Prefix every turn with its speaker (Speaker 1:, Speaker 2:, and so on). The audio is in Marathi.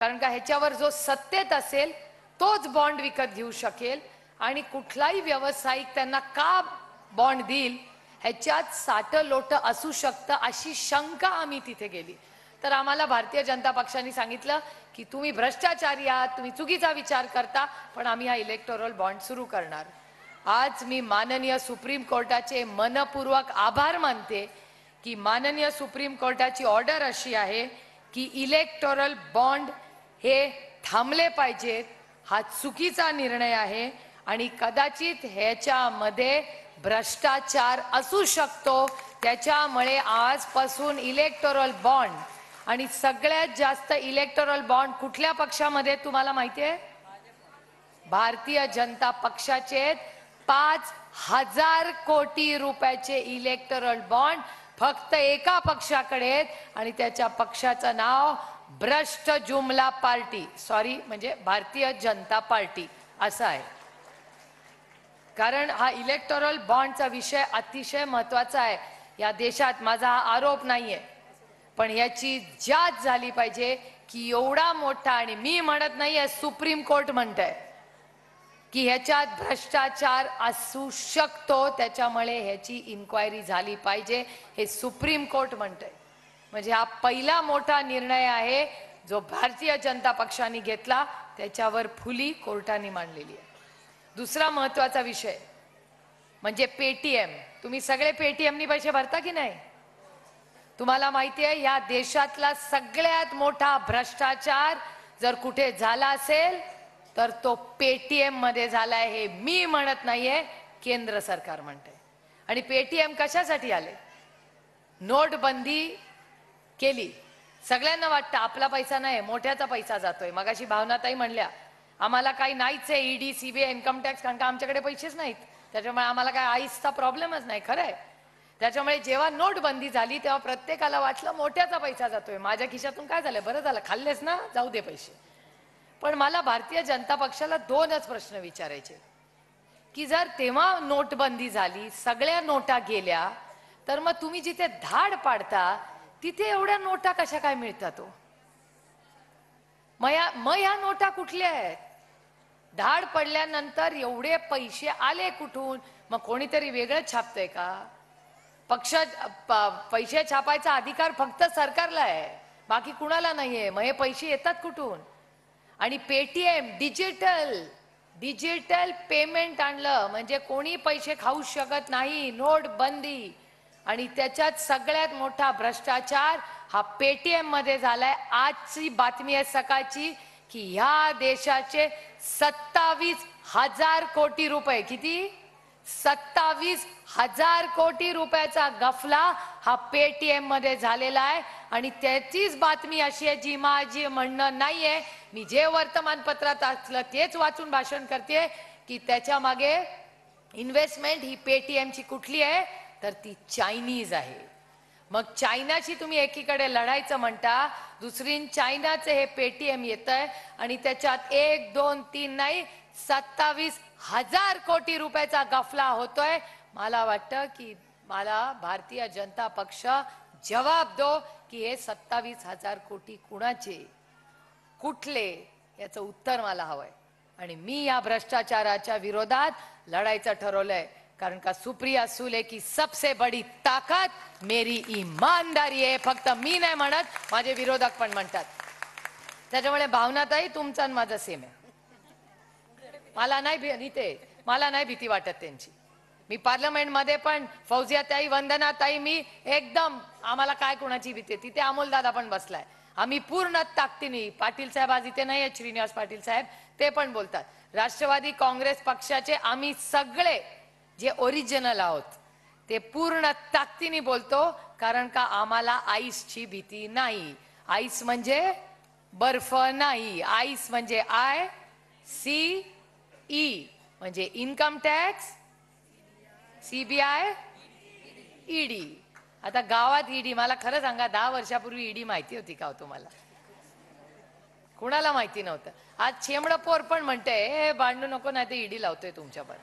Speaker 1: कारण का ह्याच्यावर जो सत्तेत असेल तोच बॉन्ड विकत घेऊ शकेल आणि कुठलाही व्यावसायिक त्यांना का बॉन्ड देईल ह्याच्यात साठं लोट असू शकतं अशी शंका आम्ही तिथे गेली। तर आम्हाला भारतीय जनता पक्षाने सांगितलं की तुम्ही भ्रष्टाचारी आहात, तुम्ही चुकीचा विचार करता, पण आम्ही हा इलेक्टोरल बॉन्ड सुरू करणार। आज मी माननीय सुप्रीम कोर्टाचे मनपूर्वक आभार मानते की माननीय सुप्रीम कोर्टाची ऑर्डर अशी आहे की इलेक्टोरल बॉन्ड हे थांबले पाहिजेत। हा चुकीचा निर्णय आहे आणि कदाचित ह्याच्यामध्ये भ्रष्टाचार असू शकतो। त्याच्यामुळे आजपासून इलेक्टोरल बॉन्ड आणि सगळ्यात जास्त इलेक्टोरल बॉन्ड कुठल्या पक्षामध्ये तुम्हाला माहिती आहे? भारतीय जनता पक्षाचे 5,000 कोटी रुपयाचे इलेक्टोरल बॉन्ड फक्त एका पक्षाकडे आहेत आणि त्याच्या पक्षाचं नाव भ्रष्ट जुमला पार्टी म्हणजे भारतीय जनता पार्टी असं आहे। कारण हा इलेक्टोरल बॉन्डचा विषय अतिशय महत्त्वाचा आहे या देशात। माझा हा आरोप नाहीये, पण याची जांच झाली पाहिजे की एवढा मोठा, आणि मी म्हणत नाहीये, सुप्रीम कोर्ट म्हणतंय की ह्याच्यात भ्रष्टाचार असू शकतो, त्याच्यामुळे ह्याची इन्क्वायरी झाली पाहिजे, हे सुप्रीम कोर्ट म्हणतंय। म्हणजे हा पहिला मोठा निर्णय आहे जो भारतीय जनता पक्षाने घेतला, त्याच्यावर फुली कोर्टाने मांडलेली आहे। दुसरा महत्त्वाचा विषय म्हणजे पेटीएम। तुम्ही सगळे पेटीएमनी पैसे भरता की नाही? तुम्हाला माहिती आहे या देशातला सगळ्यात मोठा भ्रष्टाचार जर कुठे झाला असेल तर तो पेटीएम मध्ये झालाय। हे मी म्हणत नाहीये, केंद्र सरकार म्हणते। आणि पेटीएम कशासाठी आले? नोटबंदी केली, सगळ्यांना वाटतं आपला पैसा नाही, मोठ्याचा पैसा जातोय। मगाशी भावनाताई म्हणल्या आम्हाला काही नाहीच आहे ईडी सीबीआय इन्कम टॅक्स, कारण का आमच्याकडे पैसेच नाहीत, त्याच्यामुळे आम्हाला काय आईसचा प्रॉब्लेमच नाही। खरं आहे। त्याच्यामुळे जेव्हा नोटबंदी झाली तेव्हा प्रत्येकाला वाटलं मोठ्याचा पैसा जातोय, माझ्या खिशातून काय झालं, बरं झालं खाल्लेस ना, जाऊ दे पैसे। पण मला भारतीय जनता पक्षाला दोनच प्रश्न विचारायचे की जर तेव्हा नोटबंदी झाली, सगळ्या नोटा गेल्या, तर मग तुम्ही जिथे धाड पाडता तिथे एवढ्या नोटा कशा काय मिळतात? मग ह्या नोटा कुठल्या आहेत? धाड पडल्यानंतर एवढे पैसे आले कुठून? मग कोणीतरी वेगळं छापतंय का? पैसे छापायचा अधिकार फक्त सरकारला आहे, बाकी कुणाला नाहीये। मग हे पैसे येतात कुठून? आणि पेटीएम डिजिटल पेमेंट आणलं म्हणजे कोणी पैसे खाऊ शकत नाही, नोटबंदी। आणि त्याच्यात सगळ्यात मोठा भ्रष्टाचार हा पेटीएम मध्ये झालाय। आजची बातमी आहे सकाळची की ह्या देशाचे 27,000 कोटी रुपये, किती? 27,000 कोटी रुपयाचा गफला हा पेटीएम मध्ये झालेला आहे। आणि त्याचीच बातमी अशी आहे जी माझी म्हणणं नाहीये, मी जे वर्तमानपत्रात असलं तेच वाचून भाषण करते की त्याच्या मागे इन्व्हेस्टमेंट ही पेटीएमची कुठली आहे तर ती चायनीज आहे। मग चायनाची तुम्ही एकीकडे लढायचं म्हणता, दुसरी चायनाचे हे पेटीएम येतंय आणि त्याच्यात 1 2 3 नाही 27,000 कोटी रुपयाचा गफला होतोय। मला वाटतं की मला भारतीय जनता पक्ष जवाब दो की हे 27,000 कोटी कुणाचे, कुठले, याचं उत्तर मला हवंय। आणि मी या भ्रष्टाचाराच्या विरोधात लढायचं ठरवलंय, कारण का सुप्रिया सुले की सबसे बड़ी ताकत मेरी ईमानदारी आहे। फक्त मी नाही म्हणत, माझे विरोधक पण म्हणतात। त्याच्यामुळे भावनाताई तुमचा आणि माझा सेम आहे। मला नाही भीती वाटत त्यांची। मी पार्लमेंट मध्ये पण फौजियाताई, वंदनाताई, मी एकदम, आम्हाला काय कोणाची भीती? तिथे अमोलदादा पण बसलाय, आम्ही पूर्ण ताकदीने, पाटील साहेब आज इथे नाही आहेत, श्रीनिवास पाटील साहेब, ते पण बोलतात, राष्ट्रवादी काँग्रेस पक्षाचे आम्ही सगळे जे ओरिजिनल आहोत ते पूर्ण ताकदीने बोलतो, कारण का आम्हाला आईसची भीती नाही। आईस म्हणजे बर्फ नाही, आईस म्हणजे ICE म्हणजे इन्कम टॅक्स, सीबीआय, ईडी। आता गावात ईडी, मला खरं सांगा 10 वर्षापूर्वी ईडी माहिती होती का तुम्हाला? कुणाला माहिती नव्हतं। आज छेमडपोर पण म्हणते भांडू नको नाही तर ईडी लावतोय तुमच्यावर।